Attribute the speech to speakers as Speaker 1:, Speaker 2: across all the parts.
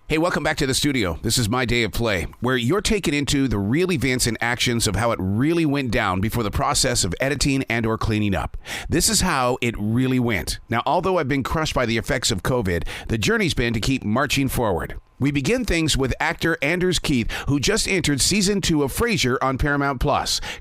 Speaker 1: Hey, welcome back to the studio. This is My Day of Play, where you're taken into the real events and actions of how it really went down before the process of editing and or cleaning up. This is how it really went. Now, although I've been crushed by the effects of COVID, the journey's been to keep marching forward. We begin things with actor Anders Keith, who just entered season 2 of Frasier on Paramount+.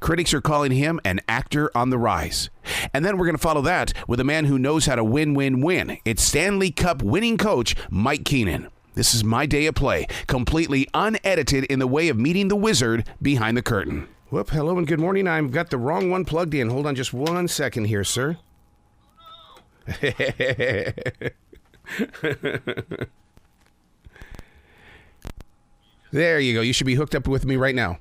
Speaker 1: Critics are calling him an actor on the rise. And then we're going to follow that with a man who knows how to win-win-win. It's Stanley Cup winning coach Mike Keenan. This is My Day of Play, completely unedited in the way of meeting the wizard behind the curtain. Whoop, hello and good morning. I've got the wrong one plugged in. Hold on just 1 second here, sir. There you go. You should be hooked up with me right now.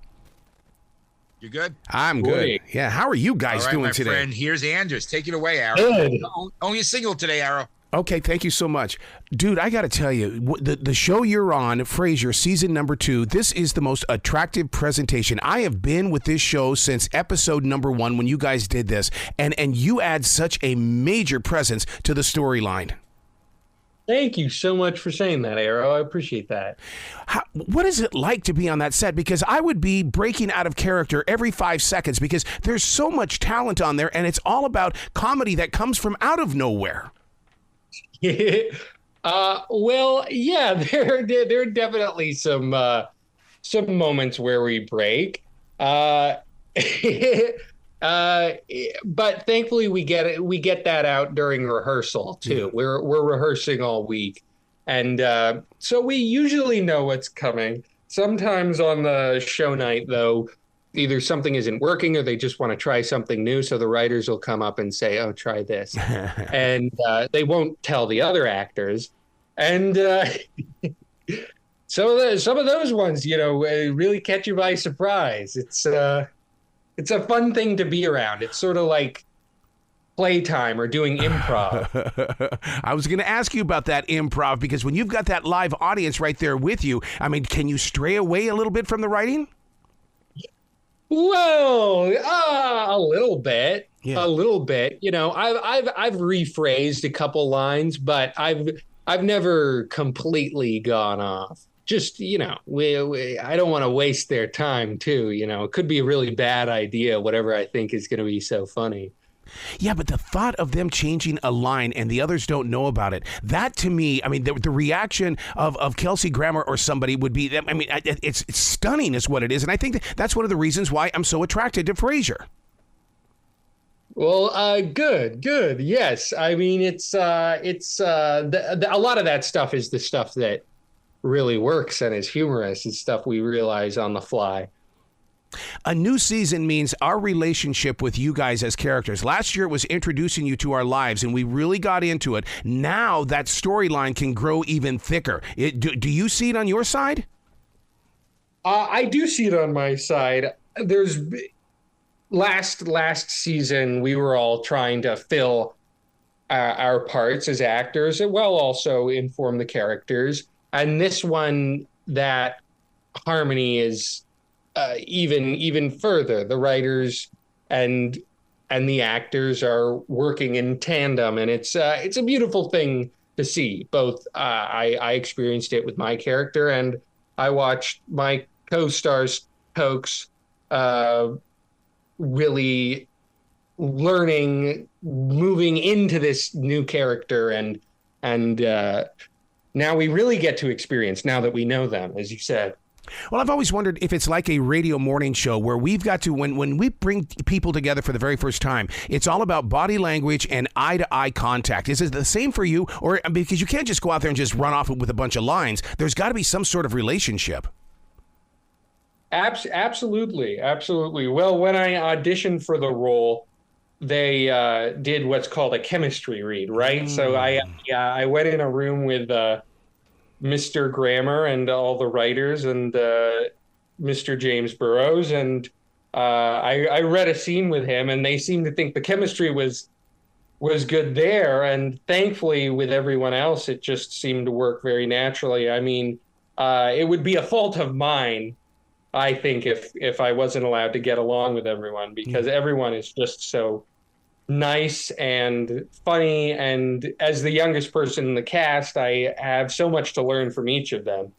Speaker 2: You good?
Speaker 1: I'm good. Yeah, how are you guys doing today?
Speaker 2: Friend, here's Anders. Take it away, Arrow.
Speaker 3: Good.
Speaker 2: Only a single today, Arrow.
Speaker 1: Okay, thank you so much. Dude, I got to tell you, the show you're on, Frasier, season number 2, this is the most attractive presentation. I have been with this show since episode number 1 when you guys did this, and you add such a major presence to the storyline.
Speaker 3: Thank you so much for saying that, Arrow. I appreciate that.
Speaker 1: What is it like to be on that set? Because I would be breaking out of character every 5 seconds because there's so much talent on there, and it's all about comedy that comes from out of nowhere.
Speaker 3: Well, yeah, there are definitely some moments where we break, but thankfully we get that out during rehearsal too. Yeah. We're rehearsing all week, and so we usually know what's coming. Sometimes on the show night, though, either something isn't working or they just want to try something new. So the writers will come up and say, oh, try this. And they won't tell the other actors. And some of those ones, really catch you by surprise. It's a fun thing to be around. It's sort of like playtime or doing improv.
Speaker 1: I was going to ask you about that improv because when you've got that live audience right there with you, I mean, can you stray away a little bit from the writing?
Speaker 3: Well, a little bit,
Speaker 1: yeah.
Speaker 3: A little bit. I've rephrased a couple lines, but I've never completely gone off. Just I don't want to waste their time too. It could be a really bad idea. Whatever I think is going to be so funny.
Speaker 1: Yeah, but the thought of them changing a line and the others don't know about it, that to me, I mean, the reaction of Kelsey Grammer or somebody would be, I mean, it's stunning is what it is. And I think that's one of the reasons why I'm so attracted to Frasier.
Speaker 3: Well, good. Yes. I mean, it's a lot of that stuff is the stuff that really works and is humorous. It's stuff we realize on the fly.
Speaker 1: A new season means our relationship with you guys as characters. Last year it was introducing you to our lives, and we really got into it. Now that storyline can grow even thicker. Do you see it on your side?
Speaker 3: I do see it on my side. There's last season, we were all trying to fill our parts as actors, and while also inform the characters. And this one, that harmony is even further. The writers and the actors are working in tandem, and it's a beautiful thing to see. Both I experienced it with my character, and I watched my co-stars Tokes really learning, moving into this new character, and now we really get to experience, now that we know them, as you said.
Speaker 1: Well, I've always wondered if it's like a radio morning show where we've got to, when we bring people together for the very first time, it's all about body language and eye-to-eye contact. Is it the same for you? Or because you can't just go out there and just run off with a bunch of lines. There's got to be some sort of relationship.
Speaker 3: Absolutely. Well, when I auditioned for the role, they did what's called a chemistry read, right? So I went in a room with Mr. Grammer and all the writers and Mr. James Burrows, and I read a scene with him, and they seemed to think the chemistry was good there, and thankfully with everyone else it just seemed to work very naturally. I mean, it would be a fault of mine, I think, if I wasn't allowed to get along with everyone, because everyone is just so nice and funny. And as the youngest person in the cast, I have so much to learn from each of them.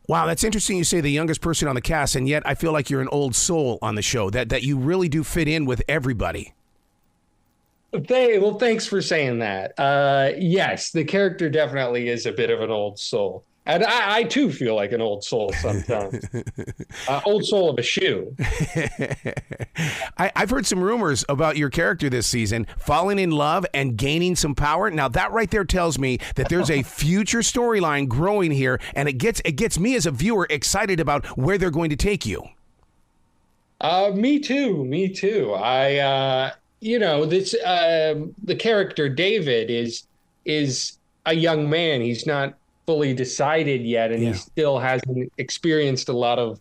Speaker 1: Wow, that's interesting you say the youngest person on the cast, and yet I feel like you're an old soul on the show, that you really do fit in with everybody.
Speaker 3: Well, thanks for saying that. Yes, the character definitely is a bit of an old soul. And I too feel like an old soul sometimes. Old soul of a shoe.
Speaker 1: I've heard some rumors about your character this season, falling in love and gaining some power. Now that right there tells me that there's a future storyline growing here, and it gets me as a viewer excited about where they're going to take you.
Speaker 3: Me too. The character David is a young man. He's not fully decided yet, and he still hasn't experienced a lot of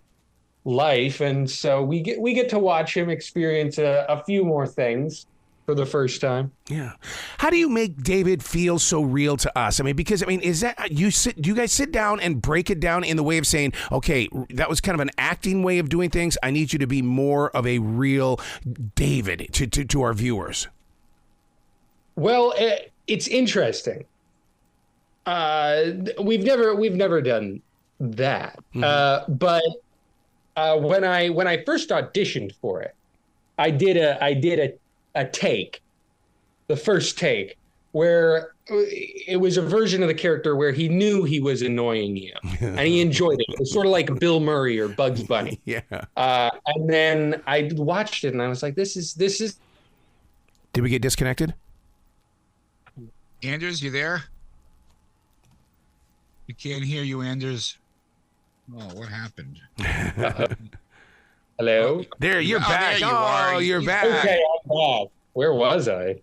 Speaker 3: life, and so we get to watch him experience a few more things for the first time.
Speaker 1: Yeah. How do you make David feel so real to us? Is that do you guys sit down and break it down in the way of saying, okay, that was kind of an acting way of doing things, I need you to be more of a real David to our viewers?
Speaker 3: Well, it's interesting. We've never done that. But when I first auditioned for it, I did a take, the first take, where it was a version of the character where he knew he was annoying you and he enjoyed it. It was sort of like Bill Murray or Bugs Bunny.
Speaker 1: Yeah.
Speaker 3: And then I watched it and I was like, this is.
Speaker 1: Did we get disconnected?
Speaker 2: Anders, you there? We can't hear you, Anders. Oh, what happened?
Speaker 3: Hello?
Speaker 1: There, you're back.
Speaker 2: There you are.
Speaker 1: You're back.
Speaker 3: Okay, I'm back. Where was I?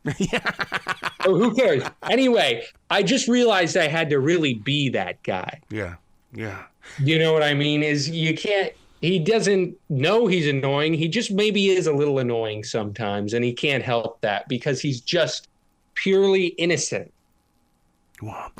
Speaker 3: Oh, who cares? Anyway, I just realized I had to really be that guy.
Speaker 1: Yeah.
Speaker 3: You know what I mean? He doesn't know he's annoying. He just maybe is a little annoying sometimes, and he can't help that because he's just purely innocent.
Speaker 1: Wow.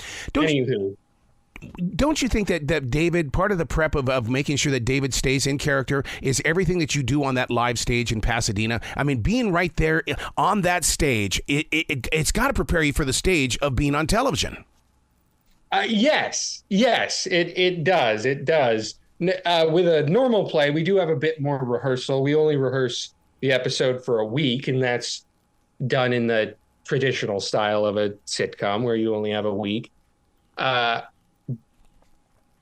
Speaker 1: Don't you think that David, part of the prep of making sure that David stays in character is everything that you do on that live stage in Pasadena? I mean, being right there on that stage, it's got to prepare you for the stage of being on television.
Speaker 3: Yes, it does. It does. With a normal play, we do have a bit more rehearsal. We only rehearse the episode for a week, and that's done in the traditional style of a sitcom where you only have a week.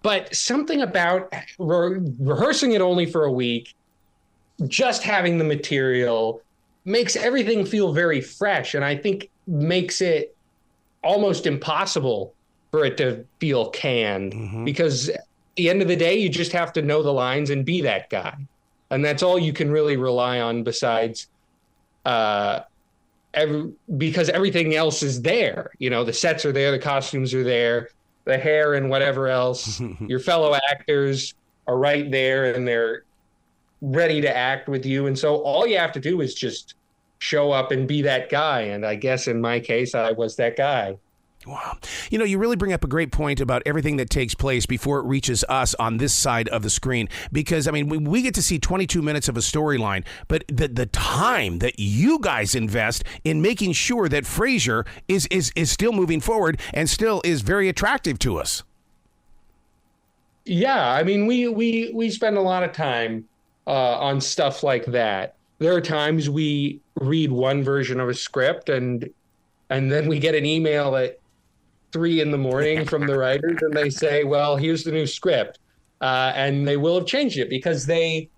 Speaker 3: But something about rehearsing it only for a week, just having the material, makes everything feel very fresh, and I think makes it almost impossible for it to feel canned, because at the end of the day, you just have to know the lines and be that guy. And that's all you can really rely on besides because everything else is there. You know, the sets are there, the costumes are there, the hair and whatever else. Your fellow actors are right there and they're ready to act with you. And so all you have to do is just show up and be that guy. And I guess in my case, I was that guy.
Speaker 1: Wow. You know, you really bring up a great point about everything that takes place before it reaches us on this side of the screen. Because, I mean, we get to see 22 minutes of a storyline, but the time that you guys invest in making sure that Frasier is still moving forward and still is very attractive to us.
Speaker 3: Yeah, I mean, we spend a lot of time on stuff like that. There are times we read one version of a script and then we get an email at 3 a.m. from the writers, and they say, well, here's the new script. And they will have changed it because they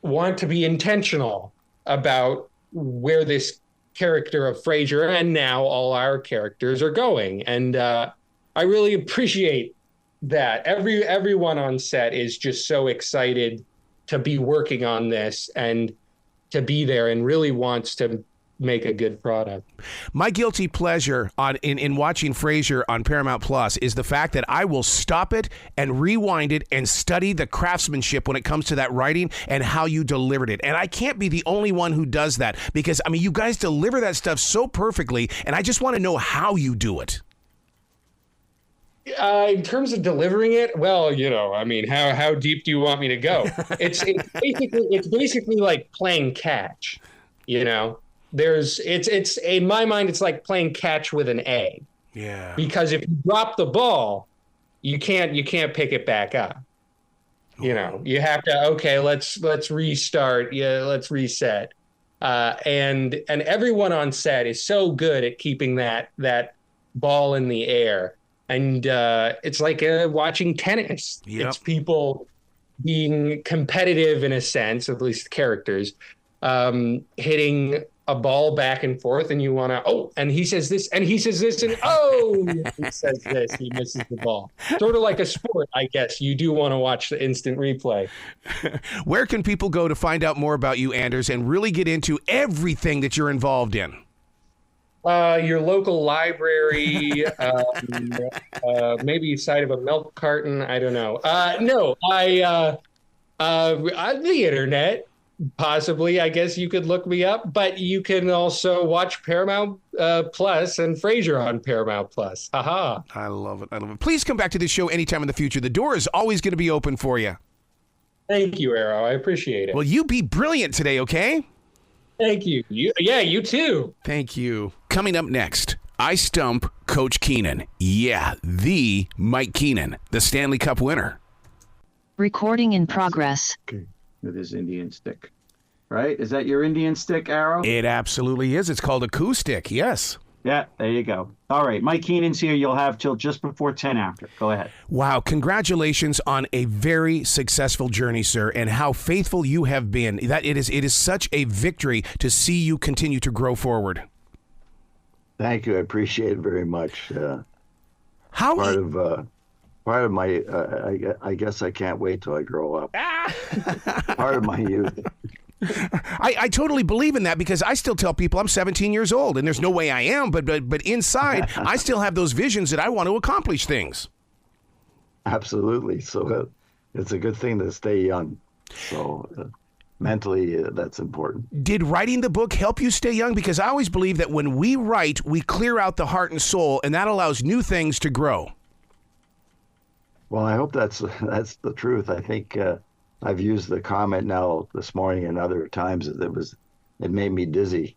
Speaker 3: want to be intentional about where this character of Frasier and now all our characters are going. And I really appreciate that. Everyone on set is just so excited to be working on this and to be there and really wants to make a good product.
Speaker 1: My guilty pleasure in watching Frasier on Paramount Plus is the fact that I will stop it and rewind it and study the craftsmanship when it comes to that writing and how you delivered it. And I can't be the only one who does that because, I mean, you guys deliver that stuff so perfectly, and I just want to know how you do it.
Speaker 3: In terms of delivering it, well, you know, I mean, how deep do you want me to go? It's basically like playing catch, you know. it's in my mind, it's like playing catch with an egg.
Speaker 1: Yeah.
Speaker 3: Because if you drop the ball, you can't pick it back up. You know, you have to, okay, let's restart. Yeah, let's reset. And everyone on set is so good at keeping that ball in the air. And it's like watching tennis.
Speaker 1: Yep.
Speaker 3: It's people being competitive in a sense, at least characters, hitting a ball back and forth, and you want to, and he says this, and he says this, and he says this, he misses the ball. Sort of like a sport, I guess. You do want to watch the instant replay.
Speaker 1: Where can people go to find out more about you, Anders, and really get into everything that you're involved in?
Speaker 3: Your local library, maybe side of a milk carton. I don't know. No, the internet. Possibly, I guess you could look me up, but you can also watch Paramount Plus and Frasier on Paramount Plus. Haha.
Speaker 1: I love it. I love it. Please come back to this show anytime in the future. The door is always going to be open for you.
Speaker 3: Thank you, Arrow. I appreciate it.
Speaker 1: Well, you be brilliant today, okay?
Speaker 3: Thank you. You too.
Speaker 1: Thank you. Coming up next, I stump Coach Keenan. Yeah, the Mike Keenan, the Stanley Cup winner.
Speaker 4: Recording in progress.
Speaker 5: Okay. With his Indian stick, right? Is that your Indian stick, Arrow?
Speaker 1: It absolutely is. It's called a coup stick, yes.
Speaker 5: Yeah, there you go. All right, Mike Keenan's here. You'll have till just before 10 after. Go ahead.
Speaker 1: Wow, congratulations on a very successful journey, sir, and how faithful you have been. That it is such a victory to see you continue to grow forward.
Speaker 6: Thank you. I appreciate it very much.
Speaker 1: How
Speaker 6: part of my, I guess I can't wait till I grow up. Part of my youth.
Speaker 1: I totally believe in that, because I still tell people I'm 17 years old, and there's no way I am, but inside I still have those visions that I want to accomplish things.
Speaker 6: Absolutely. So it's a good thing to stay young. So mentally, that's important.
Speaker 1: Did writing the book help you stay young? Because I always believe that when we write, we clear out the heart and soul, and that allows new things to grow.
Speaker 6: Well, I hope that's the truth. I think I've used the comment now this morning and other times that it made me dizzy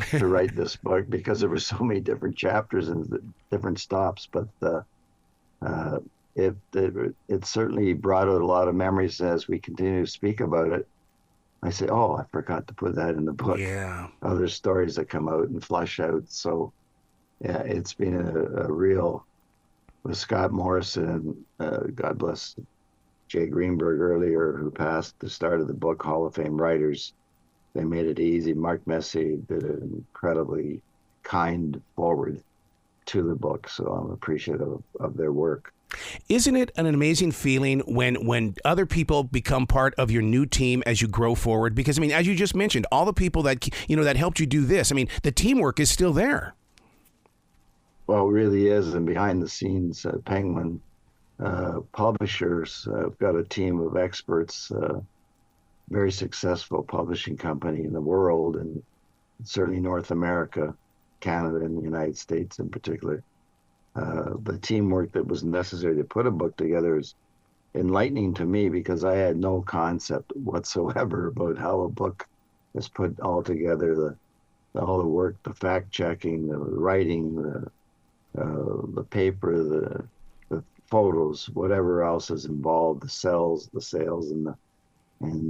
Speaker 6: to write this book, because there were so many different chapters and different stops. But it certainly brought out a lot of memories as we continue to speak about it. I say, oh, I forgot to put that in the book.
Speaker 1: Yeah.
Speaker 6: Other stories that come out and flush out. So yeah, it's been a real. With Scott Morrison, God bless Jay Greenberg earlier, who passed the start of the book, Hall of Fame writers. They made it easy. Mark Messier did an incredibly kind forward to the book, so I'm appreciative of their work.
Speaker 1: Isn't it an amazing feeling when other people become part of your new team as you grow forward? Because, I mean, as you just mentioned, all the people that helped you do this, I mean, the teamwork is still there.
Speaker 6: Well, it really is. And behind the scenes, Penguin Publishers, I've got a team of experts, very successful publishing company in the world, and certainly North America, Canada, and the United States in particular. The teamwork that was necessary to put a book together is enlightening to me, because I had no concept whatsoever about how a book is put all together, all the work, the fact checking, the writing, the paper, the photos, whatever else is involved, the sales, and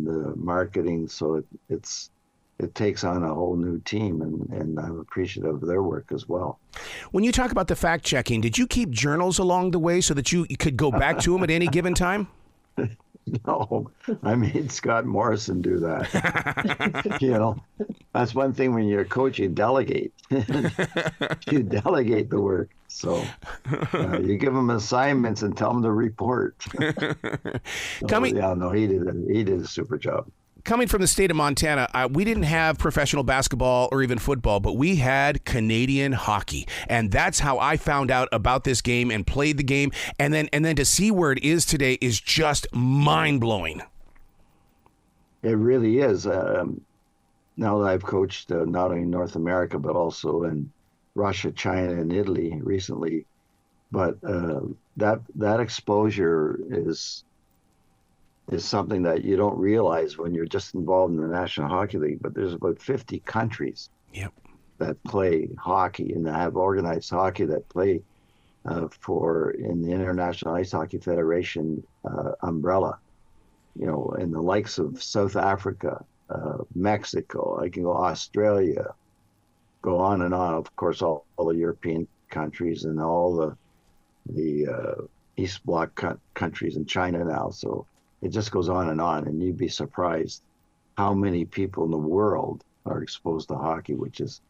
Speaker 6: the marketing. So it takes on a whole new team, and I'm appreciative of their work as well.
Speaker 1: When you talk about the fact checking, did you keep journals along the way so that you could go back to them at any given time?
Speaker 6: No, I made Scott Morrison do that. That's one thing when you're a coach, you delegate. You delegate the work. So you give them assignments and tell them to report. He did a super job.
Speaker 1: Coming from the state of Montana, we didn't have professional basketball or even football, but we had Canadian hockey. And that's how I found out about this game and played the game. And then to see where it is today is just mind-blowing.
Speaker 6: It really is. Now that I've coached not only North America, but also in Russia, China, and Italy recently. But that exposure is something that you don't realize when you're just involved in the National Hockey League, but there's about 50 countries
Speaker 1: Yep.
Speaker 6: that play hockey and have organized hockey that play in the International Ice Hockey Federation umbrella, and the likes of South Africa, Mexico, I can go Australia, go on and on. Of course, all the European countries and all the East Bloc countries in China now. So it just goes on, and you'd be surprised how many people in the world are exposed to hockey, which is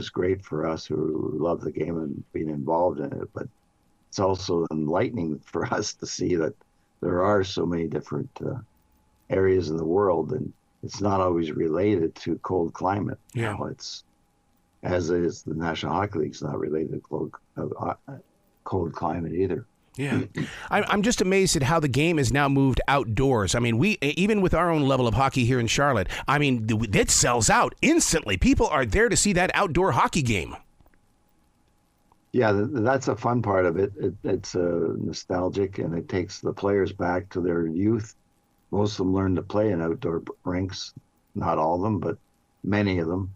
Speaker 6: great for us who love the game and being involved in it. But it's also enlightening for us to see that there are so many different areas in the world, and it's not always related to cold climate.
Speaker 1: Yeah.
Speaker 6: It's, as is the National Hockey League's not related to cold climate either.
Speaker 1: Yeah. I'm just amazed at how the game has now moved outdoors. I mean, even with our own level of hockey here in Charlotte, I mean, it sells out instantly. People are there to see that outdoor hockey game.
Speaker 6: Yeah, that's a fun part of it. It's nostalgic, and it takes the players back to their youth. Most of them learn to play in outdoor rinks, not all of them, but many of them.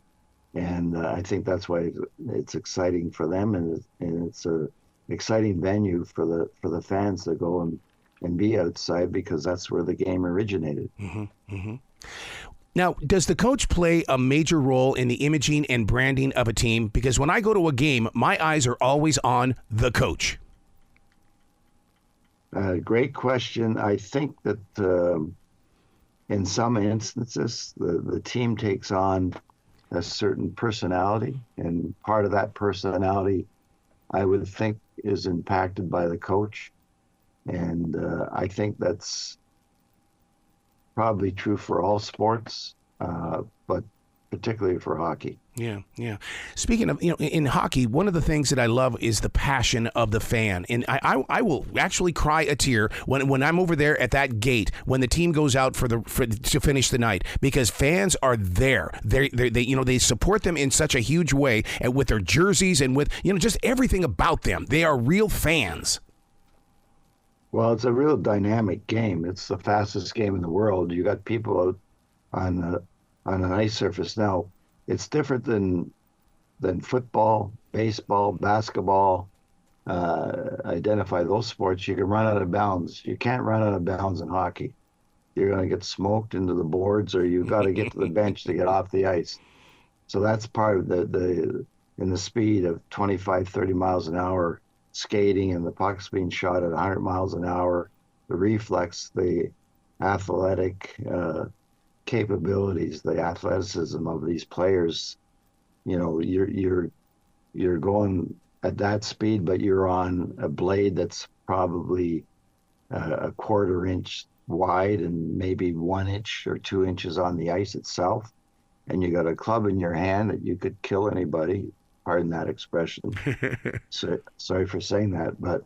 Speaker 6: And I think that's why it's exciting for them, and it's a exciting venue for the fans to go and be outside, because that's where the game originated.
Speaker 1: Mm-hmm, mm-hmm. Now, does the coach play a major role in the imaging and branding of a team? Because when I go to a game, my eyes are always on the coach.
Speaker 6: Great question. I think that in some instances, the team takes on a certain personality, and part of that personality, I would think, is impacted by the coach. And I think that's probably true for all sports, but particularly for hockey.
Speaker 1: Yeah, yeah. Speaking of, in hockey, one of the things that I love is the passion of the fan. And I will actually cry a tear when I'm over there at that gate when the team goes out to finish the night, because fans are there. They support them in such a huge way, and with their jerseys and with just everything about them. They are real fans.
Speaker 6: Well, it's a real dynamic game. It's the fastest game in the world. You got people out on an ice surface now. It's different than football, baseball, basketball. Identify those sports. You can run out of bounds. You can't run out of bounds in hockey. You're going to get smoked into the boards, or you got to get to the bench to get off the ice. So that's part of in the speed of 25, 30 miles an hour skating, and the puck's being shot at 100 miles an hour. The reflex, the athletic capabilities, the athleticism of these players. You're going at that speed, but you're on a blade that's probably a quarter inch wide and maybe 1 inch or 2 inches on the ice itself. And you got a club in your hand that you could kill anybody. Pardon that expression. So, sorry for saying that, but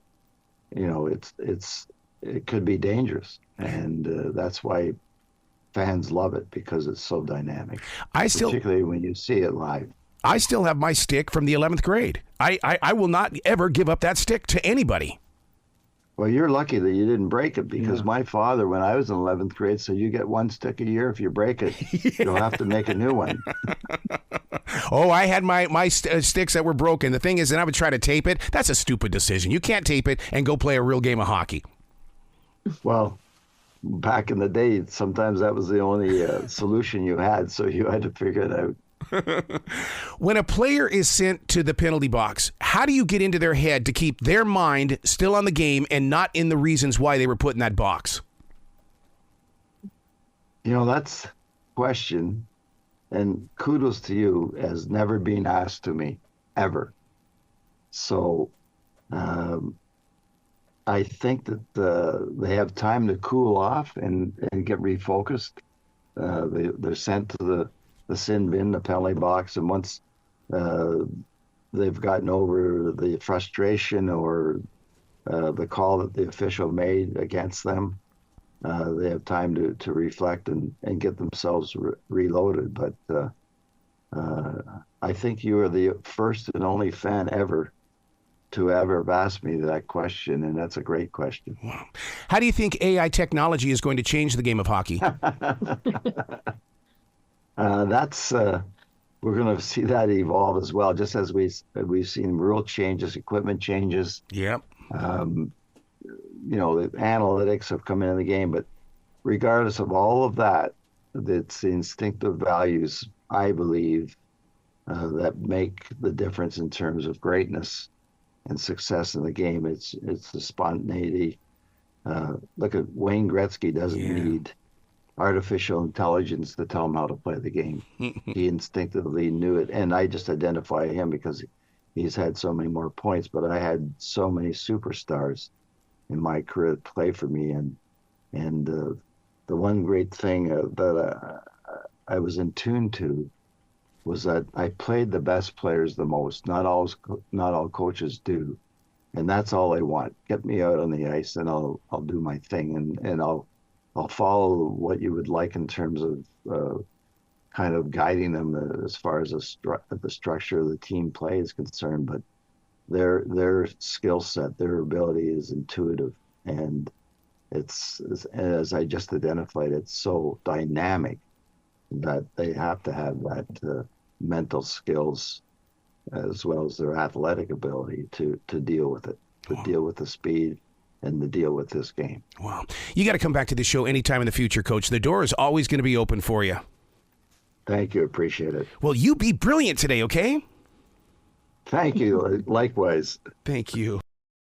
Speaker 6: it could be dangerous, and that's why fans love it, because it's so dynamic. Particularly when you see it live.
Speaker 1: I still have my stick from the 11th grade. I will not ever give up that stick to anybody.
Speaker 6: Well, you're lucky that you didn't break it, because my father, when I was in 11th grade, said you get one stick a year. If you break it, you'll have to make a new one.
Speaker 1: Oh, I had my sticks that were broken. The thing is, and I would try to tape it. That's a stupid decision. You can't tape it and go play a real game of hockey.
Speaker 6: Well, back in the day, sometimes that was the only solution you had, so you had to figure it out.
Speaker 1: When a player is sent to the penalty box, how do you get into their head to keep their mind still on the game and not in the reasons why they were put in that box?
Speaker 6: That's a question, and kudos to you, has never been asked to me, ever. So I think that they have time to cool off and get refocused. They're sent to the sin bin, the penalty box, and once they've gotten over the frustration or the call that the official made against them, they have time to reflect and get themselves reloaded. But I think you are the first and only fan ever to ever have asked me that question, and that's a great question.
Speaker 1: Wow. How do you think AI technology is going to change the game of hockey?
Speaker 6: That's we're going to see that evolve as well, just as we've seen rule changes, equipment changes.
Speaker 1: Yep.
Speaker 6: The analytics have come into the game, but regardless of all of that, it's the instinctive values, I believe, that make the difference in terms of greatness and success in the game. It's the spontaneity. Look at Wayne Gretzky doesn't need artificial intelligence to tell him how to play the game. He instinctively knew it, and I just identify him because he's had so many more points, but I had so many superstars in my career that play for me, and the one great thing that I was in tune to was that I played the best players the most. Not all coaches do, and that's all I want. Get me out on the ice, and I'll do my thing, and I'll follow what you would like in terms of kind of guiding them as far as the structure of the team play is concerned. But their skill set, their ability is intuitive, and it's, as I just identified, it's so dynamic that they have to have that mental skills as well as their athletic ability to deal with it, to deal with the speed and to deal with this game.
Speaker 1: Wow. You got to come back to the show anytime in the future, Coach. The door is always going to be open for you.
Speaker 6: Thank you. Appreciate it.
Speaker 1: Well, you be brilliant today, okay?
Speaker 6: Thank you. Likewise.
Speaker 1: Thank you.